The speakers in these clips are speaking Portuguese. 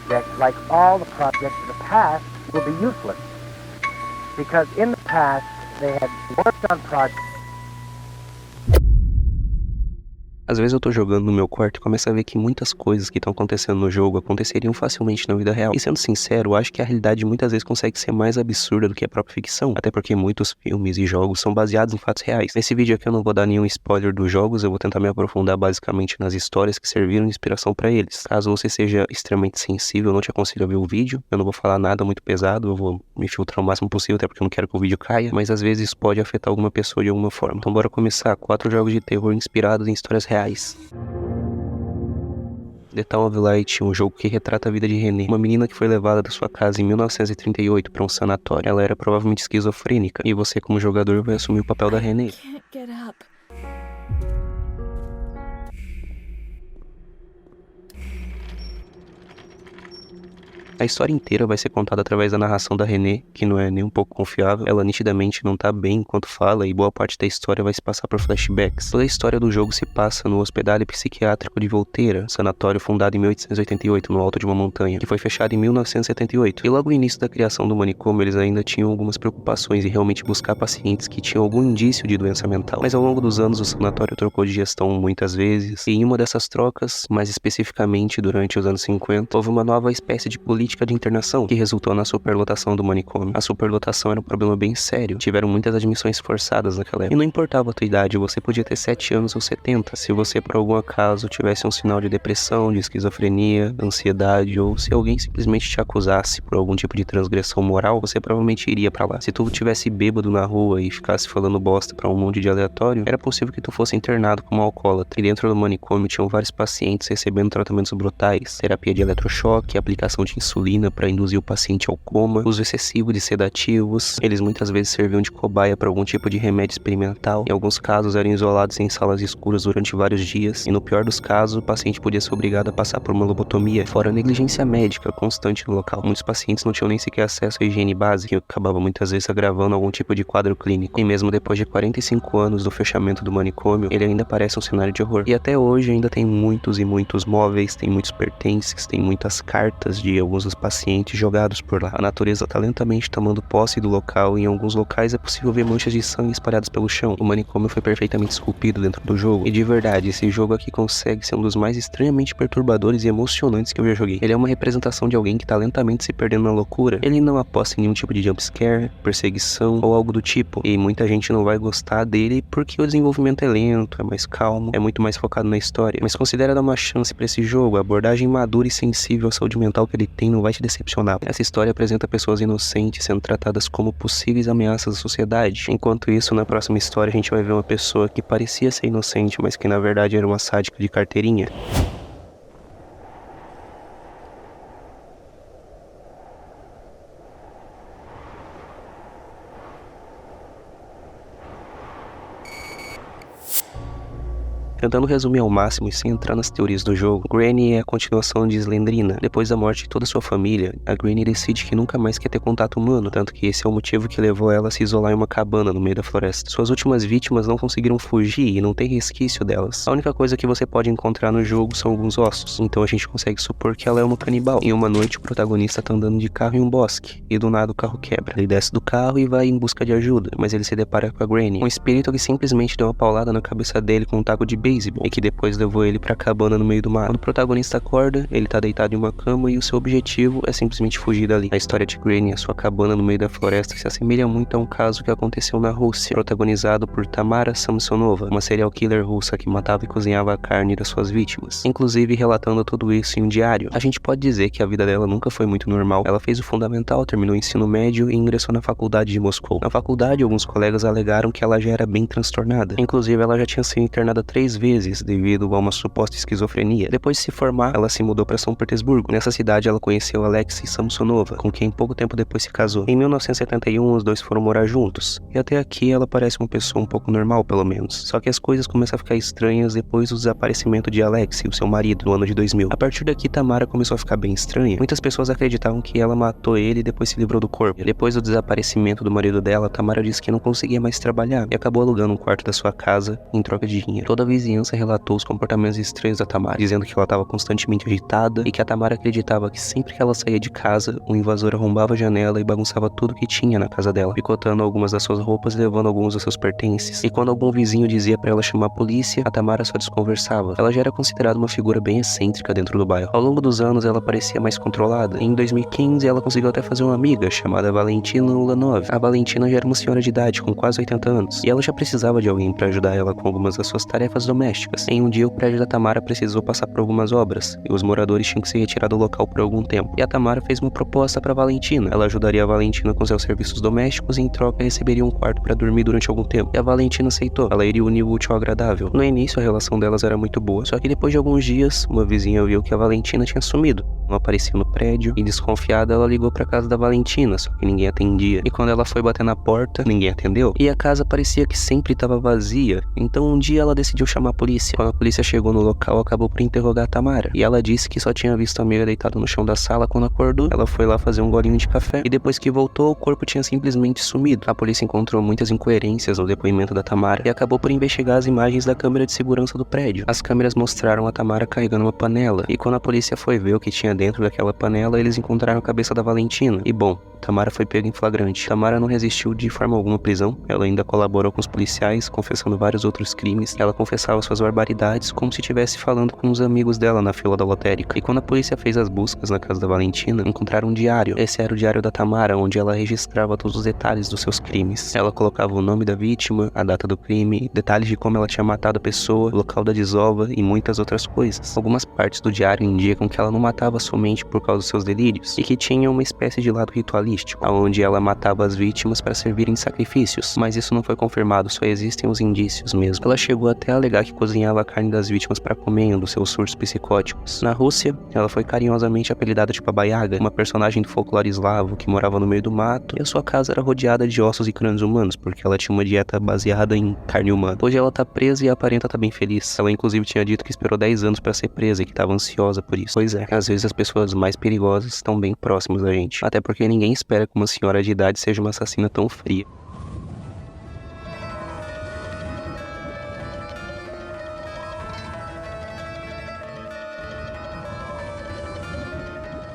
project, like all the projects of the past, will be useless. Because in the past, they had worked on projects. Às vezes eu tô jogando no meu quarto e começo a ver que muitas coisas que estão acontecendo no jogo aconteceriam facilmente na vida real. E sendo sincero, eu acho que a realidade muitas vezes consegue ser mais absurda do que a própria ficção. Até porque muitos filmes e jogos são baseados em fatos reais. Nesse vídeo aqui eu não vou dar nenhum spoiler dos jogos, eu vou tentar me aprofundar basicamente nas histórias que serviram de inspiração pra eles. Caso você seja extremamente sensível, eu não te aconselho a ver o vídeo. Eu não vou falar nada muito pesado, eu vou me filtrar o máximo possível, até porque eu não quero que o vídeo caia. Mas às vezes isso pode afetar alguma pessoa de alguma forma. Então bora começar. 4 jogos de terror inspirados em histórias reais. The Town of Light, um jogo que retrata a vida de Renée, uma menina que foi levada da sua casa em 1938 para um sanatório. Ela era provavelmente esquizofrênica, e você como jogador vai assumir o papel da Renée. A história inteira vai ser contada através da narração da Renée, que não é nem um pouco confiável. Ela nitidamente não tá bem enquanto fala e boa parte da história vai se passar por flashbacks. Toda a história do jogo se passa no Hospital Psiquiátrico de Volterra, sanatório fundado em 1888 no alto de uma montanha, que foi fechado em 1978. E logo no início da criação do manicômio eles ainda tinham algumas preocupações em realmente buscar pacientes que tinham algum indício de doença mental. Mas ao longo dos anos o sanatório trocou de gestão muitas vezes, e em uma dessas trocas, mais especificamente durante os anos 50, houve uma nova espécie de política de internação, que resultou na superlotação do manicômio. A superlotação era um problema bem sério, tiveram muitas admissões forçadas naquela época. E não importava a tua idade, você podia ter 7 anos ou 70, se você por algum acaso tivesse um sinal de depressão, de esquizofrenia, ansiedade, ou se alguém simplesmente te acusasse por algum tipo de transgressão moral, você provavelmente iria pra lá. Se tu tivesse bêbado na rua e ficasse falando bosta pra um monte de aleatório, era possível que tu fosse internado como alcoólatra. E dentro do manicômio tinham vários pacientes recebendo tratamentos brutais, terapia de eletrochoque, aplicação de insulina para induzir o paciente ao coma, uso excessivo de sedativos. Eles muitas vezes serviam de cobaia para algum tipo de remédio experimental. Em alguns casos eram isolados em salas escuras durante vários dias, e no pior dos casos o paciente podia ser obrigado a passar por uma lobotomia, fora a negligência médica constante no local. Muitos pacientes não tinham nem sequer acesso à higiene básica, e acabava muitas vezes agravando algum tipo de quadro clínico. E mesmo depois de 45 anos do fechamento do manicômio, ele ainda parece um cenário de horror. E até hoje ainda tem muitos e muitos móveis, tem muitos pertences, tem muitas cartas de alguns dos pacientes jogados por lá. A natureza tá lentamente tomando posse do local, e em alguns locais é possível ver manchas de sangue espalhadas pelo chão. O manicômio foi perfeitamente esculpido dentro do jogo, e de verdade, esse jogo aqui consegue ser um dos mais estranhamente perturbadores e emocionantes que eu já joguei. Ele é uma representação de alguém que tá lentamente se perdendo na loucura. Ele não aposta em nenhum tipo de jumpscare, perseguição ou algo do tipo, e muita gente não vai gostar dele porque o desenvolvimento é lento, é mais calmo, é muito mais focado na história. Mas considera dar uma chance pra esse jogo. A abordagem madura e sensível à saúde mental que ele tem não vai te decepcionar. Essa história apresenta pessoas inocentes sendo tratadas como possíveis ameaças à sociedade. Enquanto isso, na próxima história a gente vai ver uma pessoa que parecia ser inocente, mas que na verdade era uma sádica de carteirinha. Tentando resumir ao máximo e sem entrar nas teorias do jogo, Granny é a continuação de Slendrina. Depois da morte de toda sua família, a Granny decide que nunca mais quer ter contato humano, tanto que esse é o motivo que levou ela a se isolar em uma cabana no meio da floresta. Suas últimas vítimas não conseguiram fugir e não tem resquício delas. A única coisa que você pode encontrar no jogo são alguns ossos, então a gente consegue supor que ela é uma canibal. Em uma noite, o protagonista tá andando de carro em um bosque, e do nada o carro quebra. Ele desce do carro e vai em busca de ajuda, mas ele se depara com a Granny, um espírito que simplesmente deu uma paulada na cabeça dele com um taco de beisebol, e que depois levou ele pra cabana no meio do mato. Quando o protagonista acorda, ele tá deitado em uma cama e o seu objetivo é simplesmente fugir dali. A história de Granny e a sua cabana no meio da floresta se assemelha muito a um caso que aconteceu na Rússia, protagonizado por Tamara Samsonova, uma serial killer russa que matava e cozinhava a carne das suas vítimas, inclusive relatando tudo isso em um diário. A gente pode dizer que a vida dela nunca foi muito normal. Ela fez o fundamental, terminou o ensino médio e ingressou na faculdade de Moscou. Na faculdade, alguns colegas alegaram que ela já era bem transtornada. Inclusive, ela já tinha sido internada 3 vezes devido a uma suposta esquizofrenia. Depois de se formar, ela se mudou para São Petersburgo. Nessa cidade, ela conheceu Alexei Samsonova, com quem pouco tempo depois se casou. Em 1971, os dois foram morar juntos. E até aqui, ela parece uma pessoa um pouco normal, pelo menos. Só que as coisas começam a ficar estranhas depois do desaparecimento de Alexei, o seu marido, no ano de 2000. A partir daqui, Tamara começou a ficar bem estranha. Muitas pessoas acreditavam que ela matou ele e depois se livrou do corpo. Depois do desaparecimento do marido dela, Tamara disse que não conseguia mais trabalhar e acabou alugando um quarto da sua casa em troca de dinheiro. Toda vez vizinhança relatou os comportamentos estranhos da Tamara, dizendo que ela estava constantemente agitada e que a Tamara acreditava que sempre que ela saía de casa, um invasor arrombava a janela e bagunçava tudo que tinha na casa dela, picotando algumas das suas roupas e levando alguns dos seus pertences. E quando algum vizinho dizia para ela chamar a polícia, a Tamara só desconversava. Ela já era considerada uma figura bem excêntrica dentro do bairro. Ao longo dos anos, ela parecia mais controlada. Em 2015, ela conseguiu até fazer uma amiga chamada Valentina Ulanov. A Valentina já era uma senhora de idade, com quase 80 anos, e ela já precisava de alguém para ajudar ela com algumas das suas tarefas domésticas. Em um dia, o prédio da Tamara precisou passar por algumas obras, e os moradores tinham que se retirar do local por algum tempo. E a Tamara fez uma proposta para Valentina. Ela ajudaria a Valentina com seus serviços domésticos e em troca receberia um quarto para dormir durante algum tempo. E a Valentina aceitou. Ela iria unir o útil ao agradável. No início, a relação delas era muito boa, só que depois de alguns dias, uma vizinha viu que a Valentina tinha sumido. Não aparecia no prédio, e desconfiada, ela ligou para casa da Valentina, só que ninguém atendia. E quando ela foi bater na porta, ninguém atendeu. E a casa parecia que sempre estava vazia. Então um dia ela decidiu chamar a polícia. Quando a polícia chegou no local, acabou por interrogar a Tamara. E ela disse que só tinha visto a amiga deitada no chão da sala quando acordou. Ela foi lá fazer um golinho de café. E depois que voltou, o corpo tinha simplesmente sumido. A polícia encontrou muitas incoerências no depoimento da Tamara e acabou por investigar as imagens da câmera de segurança do prédio. As câmeras mostraram a Tamara carregando uma panela. E quando a polícia foi ver o que tinha dentro daquela panela, eles encontraram a cabeça da Valentina. E bom, Tamara foi pega em flagrante. Tamara não resistiu de forma alguma à prisão. Ela ainda colaborou com os policiais, confessando vários outros crimes. Ela confessava suas barbaridades como se estivesse falando com os amigos dela na fila da lotérica. E quando a polícia fez as buscas na casa da Valentina, encontraram um diário. Esse era o diário da Tamara, onde ela registrava todos os detalhes dos seus crimes. Ela colocava o nome da vítima, a data do crime, detalhes de como ela tinha matado a pessoa, o local da desova e muitas outras coisas. Algumas partes do diário indicam que ela não matava somente por causa dos seus delírios, e que tinha uma espécie de lado ritualístico, onde ela matava as vítimas para servirem de sacrifícios, mas isso não foi confirmado, só existem os indícios mesmo. Ela chegou até a alegar que cozinhava a carne das vítimas para comer em um dos seus surtos psicóticos. Na Rússia, ela foi carinhosamente apelidada de Baba Yaga, uma personagem do folclore eslavo que morava no meio do mato, e a sua casa era rodeada de ossos e crânios humanos, porque ela tinha uma dieta baseada em carne humana. Hoje ela tá presa e aparenta tá bem feliz. Ela inclusive tinha dito que esperou 10 anos para ser presa e que estava ansiosa por isso. Pois é, às vezes as pessoas mais perigosas estão bem próximas da gente, até porque ninguém espera que uma senhora de idade seja uma assassina tão fria.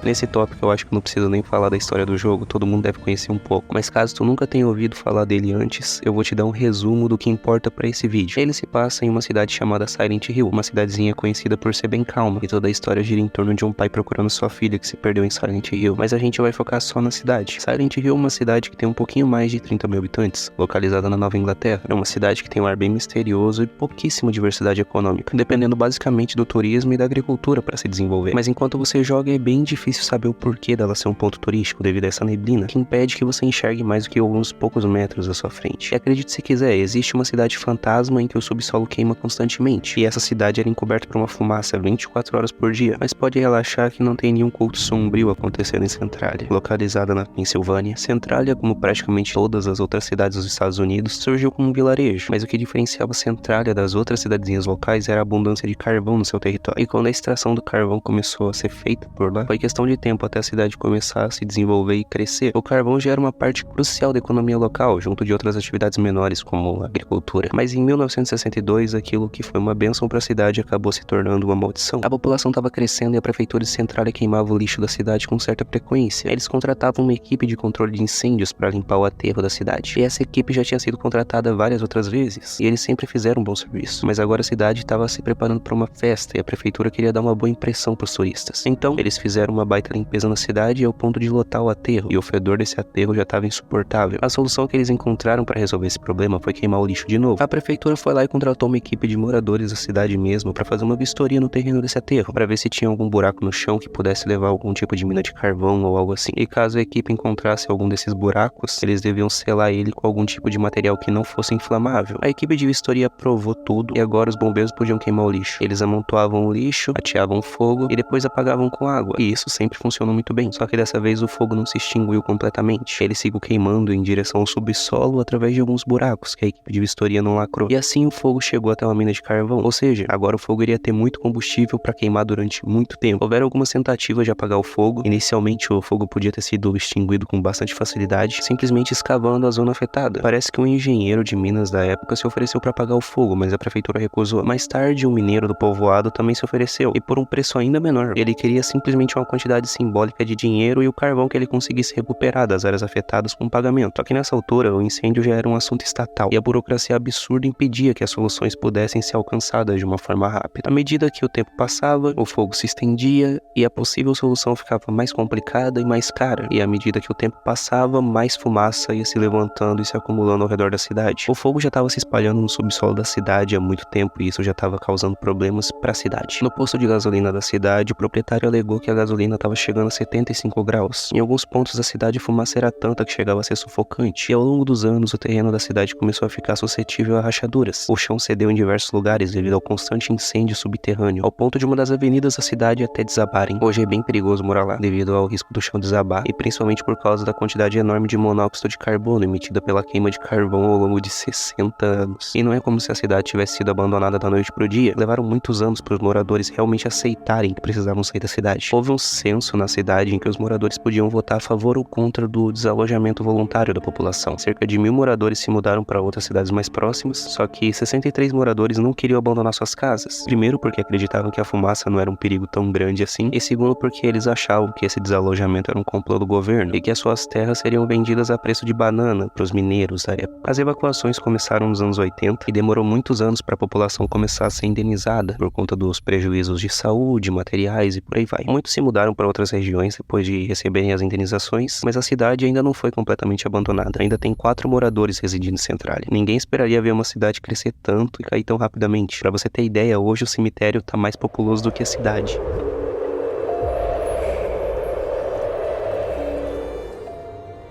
Nesse tópico eu acho que não preciso nem falar da história do jogo, todo mundo deve conhecer um pouco. Mas caso tu nunca tenha ouvido falar dele antes, eu vou te dar um resumo do que importa pra esse vídeo. Ele se passa em uma cidade chamada Silent Hill, uma cidadezinha conhecida por ser bem calma, e toda a história gira em torno de um pai procurando sua filha que se perdeu em Silent Hill. Mas a gente vai focar só na cidade. Silent Hill é uma cidade que tem um pouquinho mais de 30 mil habitantes, localizada na Nova Inglaterra. É uma cidade que tem um ar bem misterioso e pouquíssima diversidade econômica, dependendo basicamente do turismo e da agricultura para se desenvolver. Mas enquanto você joga é bem difícil saber o porquê dela ser um ponto turístico devido a essa neblina, que impede que você enxergue mais do que alguns poucos metros à sua frente. E acredite se quiser, existe uma cidade fantasma em que o subsolo queima constantemente, e essa cidade era encoberta por uma fumaça 24 horas por dia, mas pode relaxar que não tem nenhum culto sombrio acontecendo em Centralia, localizada na Pensilvânia. Centralia, como praticamente todas as outras cidades dos Estados Unidos, surgiu como um vilarejo, mas o que diferenciava Centralia das outras cidadezinhas locais era a abundância de carvão no seu território. E quando a extração do carvão começou a ser feita por lá, foi questão de tempo até a cidade começar a se desenvolver e crescer. O carvão já era uma parte crucial da economia local, junto de outras atividades menores como a agricultura. Mas em 1962, aquilo que foi uma bênção para a cidade acabou se tornando uma maldição. A população estava crescendo e a prefeitura de Centralia queimava o lixo da cidade com certa frequência. Eles contratavam uma equipe de controle de incêndios para limpar o aterro da cidade. E essa equipe já tinha sido contratada várias outras vezes, e eles sempre fizeram um bom serviço. Mas agora a cidade estava se preparando para uma festa e a prefeitura queria dar uma boa impressão para os turistas. Então, eles fizeram uma baita limpeza na cidade ao ponto de lotar o aterro, e o fedor desse aterro já estava insuportável. A solução que eles encontraram para resolver esse problema foi queimar o lixo de novo. A prefeitura foi lá e contratou uma equipe de moradores da cidade mesmo para fazer uma vistoria no terreno desse aterro, para ver se tinha algum buraco no chão que pudesse levar a algum tipo de mina de carvão ou algo assim. E caso a equipe encontrasse algum desses buracos, eles deviam selar ele com algum tipo de material que não fosse inflamável. A equipe de vistoria aprovou tudo e agora os bombeiros podiam queimar o lixo. Eles amontoavam o lixo, ateavam fogo e depois apagavam com água. E isso sempre funcionou muito bem, só que dessa vez o fogo não se extinguiu completamente. Ele seguiu queimando em direção ao subsolo através de alguns buracos que a equipe de vistoria não lacrou. E assim o fogo chegou até uma mina de carvão, ou seja, agora o fogo iria ter muito combustível para queimar durante muito tempo. Houveram algumas tentativas de apagar o fogo. Inicialmente o fogo podia ter sido extinguido com bastante facilidade, simplesmente escavando a zona afetada. Parece que um engenheiro de Minas da época se ofereceu para apagar o fogo, mas a prefeitura recusou. Mais tarde, um mineiro do povoado também se ofereceu, e por um preço ainda menor. Ele queria simplesmente uma quantidade simbólica de dinheiro e o carvão que ele conseguisse recuperar das áreas afetadas com pagamento. Só que nessa altura, o incêndio já era um assunto estatal, e a burocracia absurda impedia que as soluções pudessem ser alcançadas de uma forma rápida. À medida que o tempo passava, o fogo se estendia, e a possível solução ficava mais complicada e mais cara. E à medida que o tempo passava, mais fumaça ia se levantando e se acumulando ao redor da cidade. O fogo já estava se espalhando no subsolo da cidade há muito tempo, e isso já estava causando problemas para a cidade. No posto de gasolina da cidade, o proprietário alegou que a gasolina estava chegando a 75 graus. Em alguns pontos da cidade, a fumaça era tanta que chegava a ser sufocante, e ao longo dos anos, o terreno da cidade começou a ficar suscetível a rachaduras. O chão cedeu em diversos lugares devido ao constante incêndio subterrâneo, ao ponto de uma das avenidas da cidade até desabarem. Hoje é bem perigoso morar lá, devido ao risco do chão desabar, e principalmente por causa da quantidade enorme de monóxido de carbono emitida pela queima de carvão ao longo de 60 anos. E não é como se a cidade tivesse sido abandonada da noite pro dia. Levaram muitos anos para os moradores realmente aceitarem que precisavam sair da cidade. Houve um censo na cidade em que os moradores podiam votar a favor ou contra do desalojamento voluntário da população. Cerca de 1000 moradores se mudaram para outras cidades mais próximas, só que 63 moradores não queriam abandonar suas casas. Primeiro porque acreditavam que a fumaça não era um perigo tão grande assim, e segundo porque eles achavam que esse desalojamento era um complô do governo e que as suas terras seriam vendidas a preço de banana para os mineiros da época. As evacuações começaram nos anos 80 e demorou muitos anos para a população começar a ser indenizada por conta dos prejuízos de saúde, materiais e por aí vai. Muitos se mudaram para outras regiões depois de receberem as indenizações, mas a cidade ainda não foi completamente abandonada. Ainda tem 4 moradores residindo em Centralia. Ninguém esperaria ver uma cidade crescer tanto e cair tão rapidamente. Para você ter ideia, hoje o cemitério está mais populoso do que a cidade.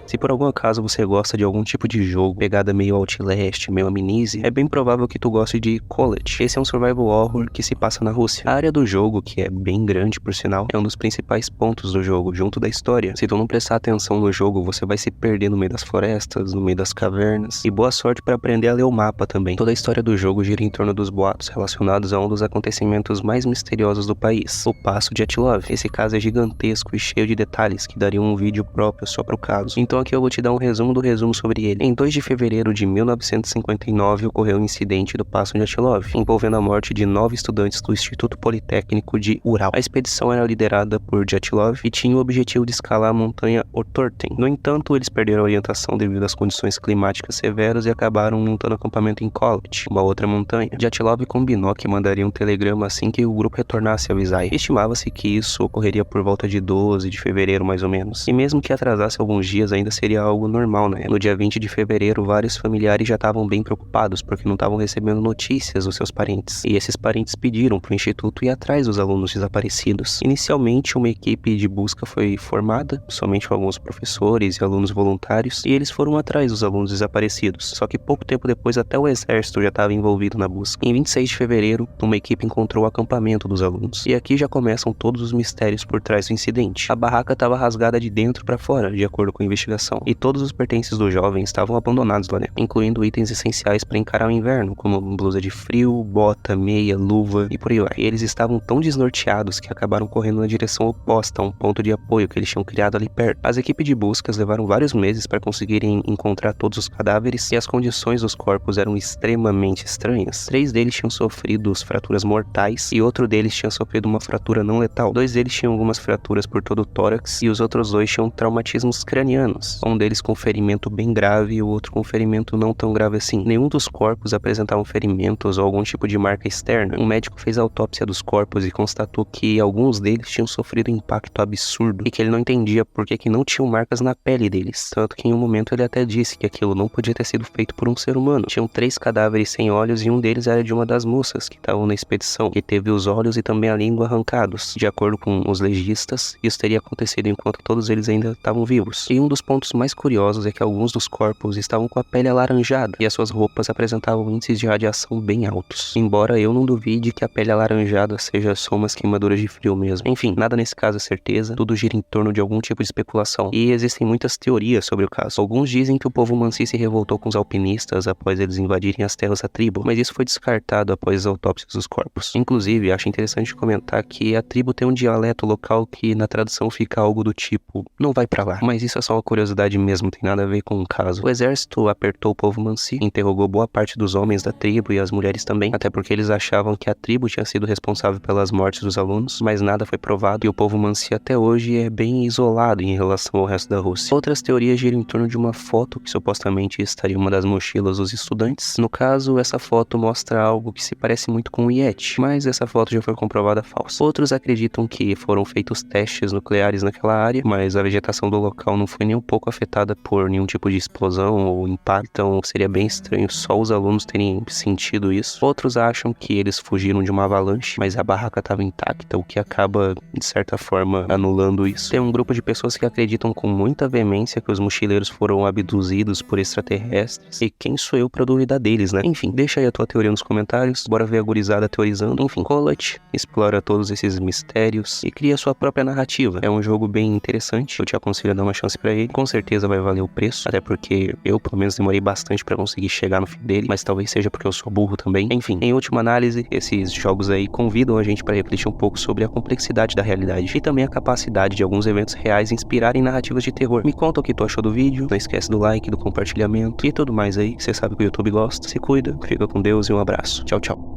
Se por algum acaso você gosta de algum tipo de jogo, pegada meio Outlast, meio Amnesia, é bem provável que tu goste de College. Esse é um survival horror que se passa na Rússia. A área do jogo, que é bem grande por sinal, é um dos principais pontos do jogo, junto da história. Se tu não prestar atenção no jogo, você vai se perder no meio das florestas, no meio das cavernas, e boa sorte para aprender a ler o mapa também. Toda a história do jogo gira em torno dos boatos relacionados a um dos acontecimentos mais misteriosos do país, o Paço de Atilov. Esse caso é gigantesco e cheio de detalhes que dariam um vídeo próprio só pro caso. Então aqui eu vou te dar um resumo do resumo sobre ele. Em 2 de fevereiro de 1959 ocorreu um incidente do Paço de Atilov, envolvendo a morte de 9 estudantes do Instituto Politécnico de Ural. A expedição era liderada por Dyatlov e tinha o objetivo de escalar a montanha Otorten. No entanto, eles perderam a orientação devido às condições climáticas severas e acabaram montando acampamento em College, uma outra montanha. Dyatlov combinou que mandaria um telegrama assim que o grupo retornasse a avisar. Estimava-se que isso ocorreria por volta de 12 de fevereiro mais ou menos. E mesmo que atrasasse alguns dias, ainda seria algo normal, né? No dia 20 de fevereiro, vários familiares já estavam bem preocupados porque não estavam recebendo notícias dos seus parentes. E esses parentes pediram para o instituto ir atrás dos alunos desaparecidos. Inicialmente, uma equipe de busca foi formada, somente com alguns professores e alunos voluntários, e eles foram atrás dos alunos desaparecidos. Só que pouco tempo depois, até o exército já estava envolvido na busca. Em 26 de fevereiro, uma equipe encontrou o acampamento dos alunos. E aqui já começam todos os mistérios por trás do incidente. A barraca estava rasgada de dentro para fora, de acordo com a investigação. E todos os pertences do jovem estavam abandonados lá dentro, incluindo itens essenciais para encarar o inverno, como blusa de frio, bota, meia, luva e por aí vai. E eles estavam tão desnorteados que acabaram correndo na direção oposta a um ponto de apoio que eles tinham criado ali perto. As equipes de buscas levaram vários meses para conseguirem encontrar todos os cadáveres e as condições dos corpos eram extremamente estranhas. 3 deles tinham sofrido fraturas mortais e outro deles tinha sofrido uma fratura não letal. 2 deles tinham algumas fraturas por todo o tórax e os outros 2 tinham traumatismos cranianos. Um deles com ferimento bem grave e o outro com ferimento não tão grave assim. Nenhum dos corpos apresentavam ferimentos ou algum tipo de marca externa. Um médico fez a autópsia dos corpos e constatou que alguns deles tinham sofrido um impacto absurdo e que ele não entendia por que não tinham marcas na pele deles. Tanto que em um momento ele até disse que aquilo não podia ter sido feito por um ser humano. Tinham 3 cadáveres sem olhos e um deles era de uma das moças que estavam na expedição, que teve os olhos e também a língua arrancados. De acordo com os legistas, isso teria acontecido enquanto todos eles ainda estavam vivos. E um dos pontos pontos mais curiosos é que alguns dos corpos estavam com a pele alaranjada e as suas roupas apresentavam índices de radiação bem altos. Embora eu não duvide que a pele alaranjada seja só umas queimaduras de frio mesmo. Enfim, nada nesse caso é certeza, tudo gira em torno de algum tipo de especulação. E existem muitas teorias sobre o caso. Alguns dizem que o povo Mansi se revoltou com os alpinistas após eles invadirem as terras da tribo, mas isso foi descartado após as autópsias dos corpos. Inclusive, acho interessante comentar que a tribo tem um dialeto local que na tradução fica algo do tipo, não vai pra lá. Mas isso é só uma curiosidade mesmo, não tem nada a ver com o caso. O exército apertou o povo Mansi, interrogou boa parte dos homens da tribo e as mulheres também, até porque eles achavam que a tribo tinha sido responsável pelas mortes dos alunos, mas nada foi provado e o povo Mansi até hoje é bem isolado em relação ao resto da Rússia. Outras teorias giram em torno de uma foto que supostamente estaria em uma das mochilas dos estudantes. No caso, essa foto mostra algo que se parece muito com o Yeti, mas essa foto já foi comprovada falsa. Outros acreditam que foram feitos testes nucleares naquela área, mas a vegetação do local não foi nem um pouco afetada por nenhum tipo de explosão ou impacto, então seria bem estranho só os alunos terem sentido isso. Outros acham que eles fugiram de uma avalanche, mas a barraca estava intacta, o que acaba, de certa forma, anulando isso. Tem um grupo de pessoas que acreditam com muita veemência que os mochileiros foram abduzidos por extraterrestres, e quem sou eu pra duvidar deles, né? Enfim, deixa aí a tua teoria nos comentários, bora ver a gurizada teorizando. Enfim, cola-te, explora todos esses mistérios e cria sua própria narrativa. É um jogo bem interessante, eu te aconselho a dar uma chance pra ele, com certeza vai valer o preço, até porque eu, pelo menos, demorei bastante pra conseguir chegar no fim dele, mas talvez seja porque eu sou burro também. Enfim, em última análise, esses jogos aí convidam a gente pra refletir um pouco sobre a complexidade da realidade e também a capacidade de alguns eventos reais inspirarem narrativas de terror. Me conta o que tu achou do vídeo, não esquece do like, do compartilhamento e tudo mais aí, você sabe que o YouTube gosta. Se cuida, fica com Deus e um abraço. Tchau, tchau.